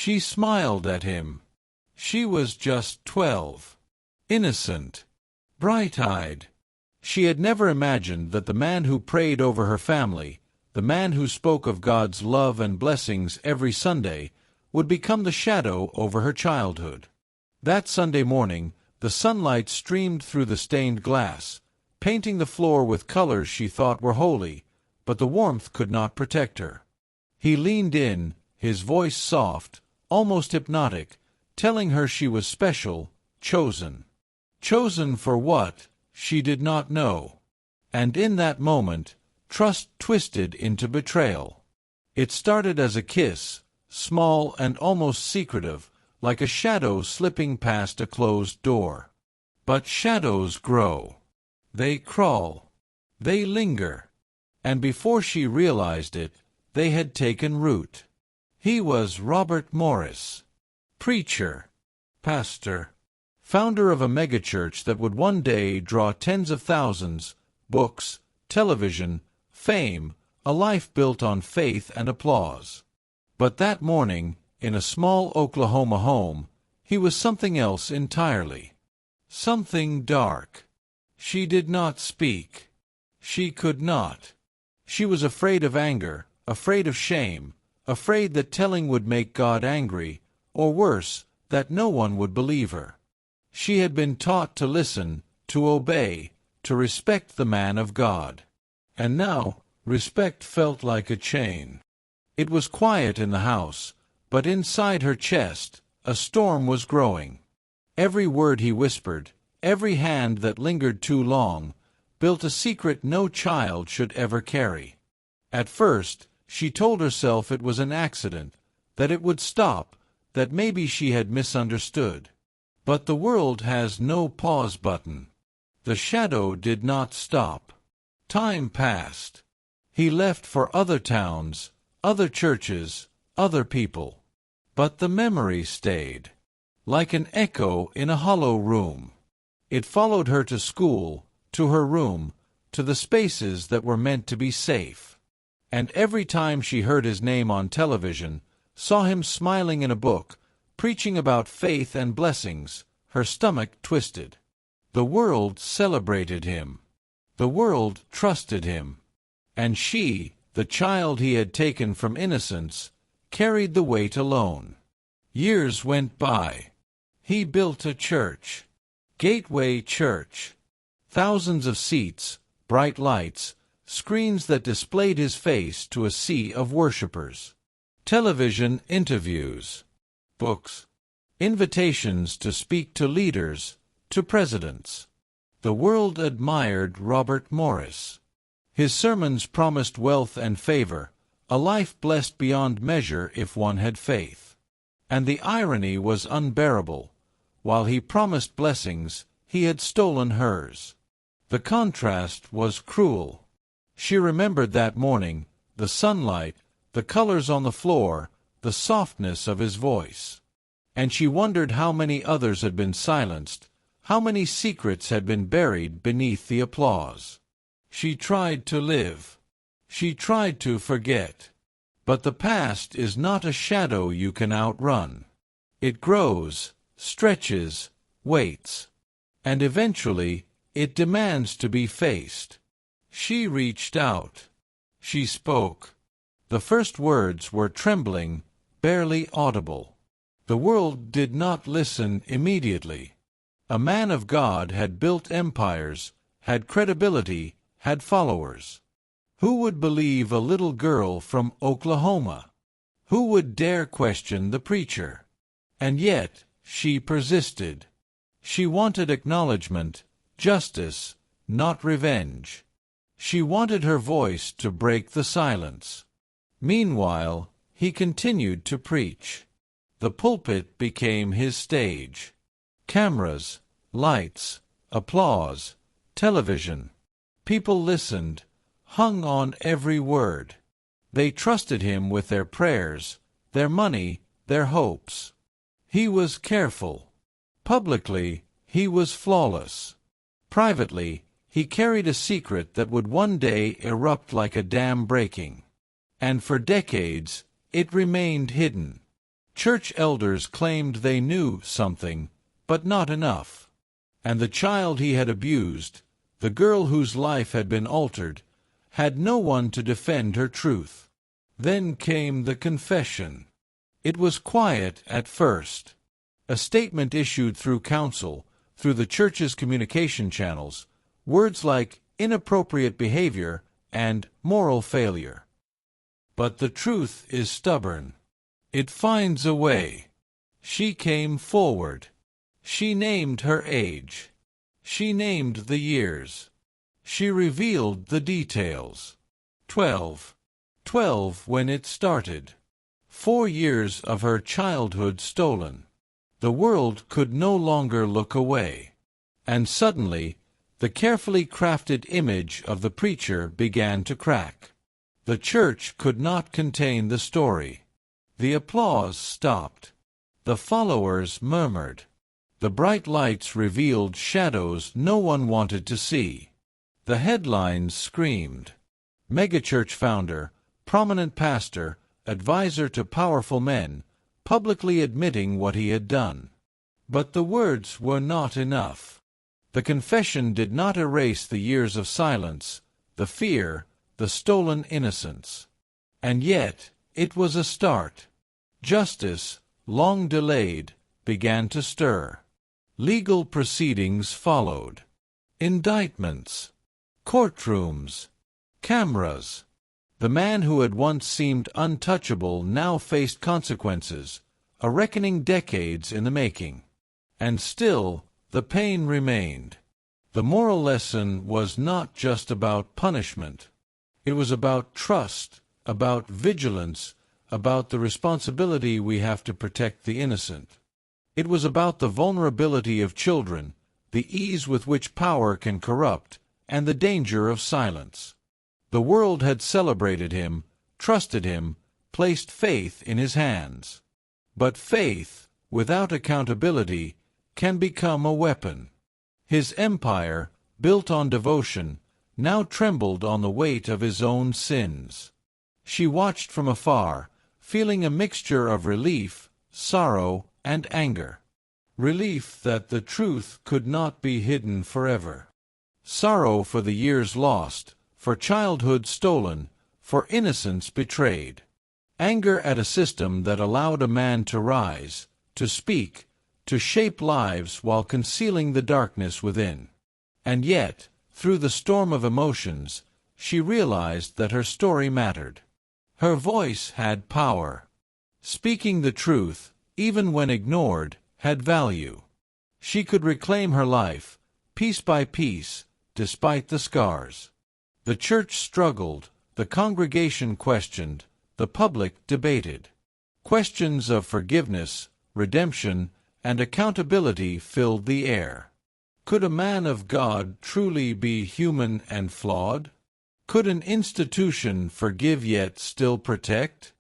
She smiled at him. She was just 12. Innocent. Bright-eyed. She had never imagined that the man who prayed over her family, the man who spoke of God's love and blessings every Sunday, would become the shadow over her childhood. That Sunday morning, the sunlight streamed through the stained glass, painting the floor with colors she thought were holy, but the warmth could not protect her. He leaned in, his voice soft, almost hypnotic, telling her she was special, chosen. Chosen for what, she did not know. And in that moment, trust twisted into betrayal. It started as a kiss, small and almost secretive, like a shadow slipping past a closed door. But shadows grow. They crawl. They linger. And before she realized it, they had taken root. He was Robert Morris, preacher, pastor, founder of a megachurch that would one day draw tens of thousands, books, television, fame, a life built on faith and applause. But that morning, in a small Oklahoma home, he was something else entirely. Something dark. She did not speak. She could not. She was afraid of anger, afraid of shame, afraid that telling would make God angry, or worse, that no one would believe her. She had been taught to listen, to obey, to respect the man of God. And now, respect felt like a chain. It was quiet in the house, but inside her chest, a storm was growing. Every word he whispered, every hand that lingered too long, built a secret no child should ever carry. At first, she told herself it was an accident, that it would stop, that maybe she had misunderstood. But the world has no pause button. The shadow did not stop. Time passed. He left for other towns, other churches, other people. But the memory stayed, like an echo in a hollow room. It followed her to school, to her room, to the spaces that were meant to be safe. And every time she heard his name on television, saw him smiling in a book, preaching about faith and blessings, her stomach twisted. The world celebrated him. The world trusted him. And she, the child he had taken from innocence, carried the weight alone. Years went by. He built a church. Gateway Church. Thousands of seats, bright lights, screens that displayed his face to a sea of worshippers. Television interviews. Books. Invitations to speak to leaders, to presidents. The world admired Robert Morris. His sermons promised wealth and favor, a life blessed beyond measure if one had faith. And the irony was unbearable. While he promised blessings, he had stolen hers. The contrast was cruel. She remembered that morning, the sunlight, the colors on the floor, the softness of his voice. And she wondered how many others had been silenced, how many secrets had been buried beneath the applause. She tried to live. She tried to forget. But the past is not a shadow you can outrun. It grows, stretches, waits. And eventually, it demands to be faced. She reached out. She spoke. The first words were trembling, barely audible. The world did not listen immediately. A man of God had built empires, had credibility, had followers. Who would believe a little girl from Oklahoma? Who would dare question the preacher? And yet, she persisted. She wanted acknowledgement, justice, not revenge. She wanted her voice to break the silence. Meanwhile, he continued to preach. The pulpit became his stage. Cameras, lights, applause, television. People listened, hung on every word. They trusted him with their prayers, their money, their hopes. He was careful. Publicly, he was flawless. Privately, he carried a secret that would one day erupt like a dam breaking. And for decades, it remained hidden. Church elders claimed they knew something, but not enough. And the child he had abused, the girl whose life had been altered, had no one to defend her truth. Then came the confession. It was quiet at first. A statement issued through council, through the church's communication channels, words like inappropriate behavior and moral failure. But the truth is stubborn. It finds a way. She came forward. She named her age. She named the years. She revealed the details. 12 when it started. 4 years of her childhood stolen. The world could no longer look away. And suddenly, the carefully crafted image of the preacher began to crack. The church could not contain the story. The applause stopped. The followers murmured. The bright lights revealed shadows no one wanted to see. The headlines screamed. Megachurch founder, prominent pastor, advisor to powerful men, publicly admitting what he had done. But the words were not enough. The confession did not erase the years of silence, the fear, the stolen innocence. And yet, it was a start. Justice, long delayed, began to stir. Legal proceedings followed. Indictments. Courtrooms. Cameras. The man who had once seemed untouchable now faced consequences, a reckoning decades in the making. And still, the pain remained. The moral lesson was not just about punishment. It was about trust, about vigilance, about the responsibility we have to protect the innocent. It was about the vulnerability of children, the ease with which power can corrupt, and the danger of silence. The world had celebrated him, trusted him, placed faith in his hands. But faith, without accountability, can become a weapon. His empire, built on devotion, now trembled on the weight of his own sins. She watched from afar, feeling a mixture of relief, sorrow, and anger. Relief that the truth could not be hidden forever. Sorrow for the years lost, for childhood stolen, for innocence betrayed. Anger at a system that allowed a man to rise, to speak, to shape lives while concealing the darkness within. And yet, through the storm of emotions, she realized that her story mattered. Her voice had power. Speaking the truth, even when ignored, had value. She could reclaim her life, piece by piece, despite the scars. The church struggled, the congregation questioned, the public debated. Questions of forgiveness, redemption, and accountability filled the air. Could a man of God truly be human and flawed? Could an institution forgive yet still protect?